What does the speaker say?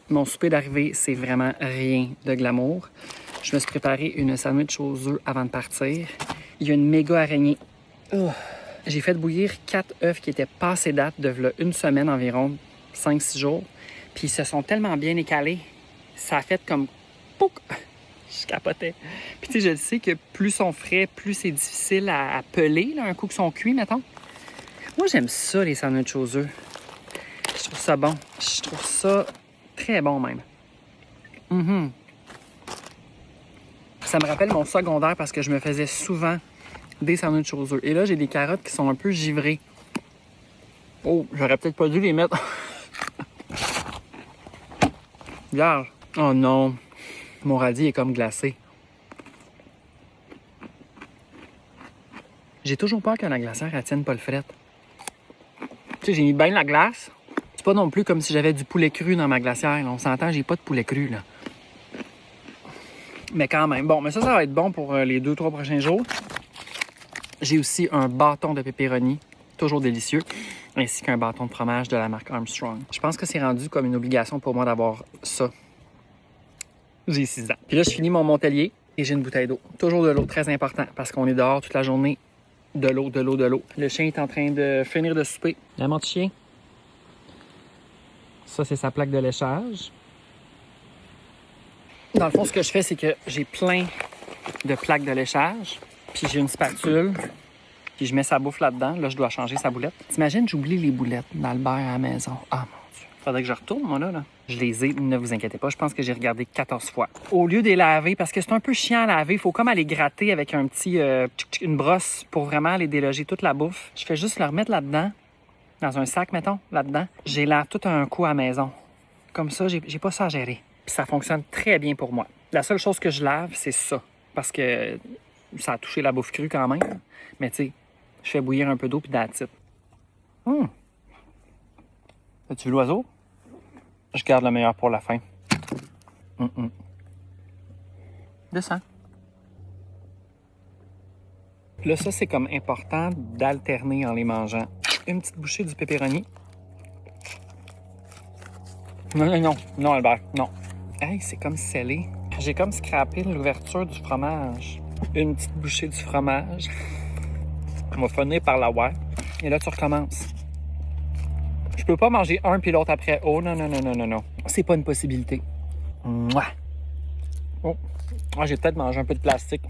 Mon souper d'arrivée, c'est vraiment rien de glamour. Je me suis préparé une sandwich aux œufs avant de partir. Il y a une méga araignée. Oh. J'ai fait bouillir 4 œufs qui étaient passés date de v'là une semaine environ, 5-6 jours. Puis ils se sont tellement bien écalés. Ça a fait comme... Pouc! Je capotais. Puis tu sais, je le sais que plus ils sont frais, plus c'est difficile à peler, là, un coup qu'ils sont cuits, mettons. Moi, j'aime ça, les sandwichs aux œufs. Je trouve ça bon. Je trouve ça très bon, même. Ça me rappelle mon secondaire parce que je me faisais souvent des sandwichs aux œufs. Et là, j'ai des carottes qui sont un peu givrées. Oh, j'aurais peut-être pas dû les mettre. Regarde. Oh non. Mon radis est comme glacé. J'ai toujours peur que la glacière elle tienne pas le fret. Tu sais, j'ai mis bien la glace. C'est pas non plus comme si j'avais du poulet cru dans ma glacière. Là. On s'entend, j'ai pas de poulet cru, là. Mais quand même. Bon, mais ça va être bon pour les 2-3 prochains jours. J'ai aussi un bâton de pepperoni, toujours délicieux, ainsi qu'un bâton de fromage de la marque Armstrong. Je pense que c'est rendu comme une obligation pour moi d'avoir ça. J'ai 6 ans. Puis là, je finis mon Montelier et j'ai une bouteille d'eau. Toujours de l'eau, très important, parce qu'on est dehors toute la journée. De l'eau, de l'eau, de l'eau. Le chien est en train de finir de souper. Viens, mon petit chien. Ça, c'est sa plaque de léchage. Dans le fond, ce que je fais, c'est que j'ai plein de plaques de léchage. Puis j'ai une spatule. Puis je mets sa bouffe là-dedans. Là, je dois changer sa boulette. T'imagines, j'oublie les boulettes dans le beurre à la maison. Ah, mon Dieu. Faudrait que je retourne, moi, là. Je les ai, ne vous inquiétez pas. Je pense que j'ai regardé 14 fois. Au lieu de les laver, parce que c'est un peu chiant à laver, il faut comme aller gratter avec un petit... une brosse pour vraiment les déloger toute la bouffe. Je fais juste le remettre là-dedans, dans un sac, mettons, là-dedans. J'ai lave tout un coup à la maison. Comme ça, j'ai pas ça à gérer. Puis ça fonctionne très bien pour moi. La seule chose que je lave, c'est ça. Parce que ça a touché la bouffe crue quand même. Mais tu sais, je fais bouillir un peu d'eau puis that's it. As-tu vu l'oiseau? Je garde le meilleur pour la fin. Descends. Là, ça, c'est comme important d'alterner en les mangeant. Une petite bouchée du pepperoni. Non, Albert, non. Hey, c'est comme scellé. J'ai comme scrappé l'ouverture du fromage. Une petite bouchée du fromage. On va finir par la voir. Et là, tu recommences. Je peux pas manger un puis l'autre après. Oh non, non, non, non, non, non. C'est pas une possibilité. Mouah. Oh. Ah, j'ai peut-être mangé un peu de plastique.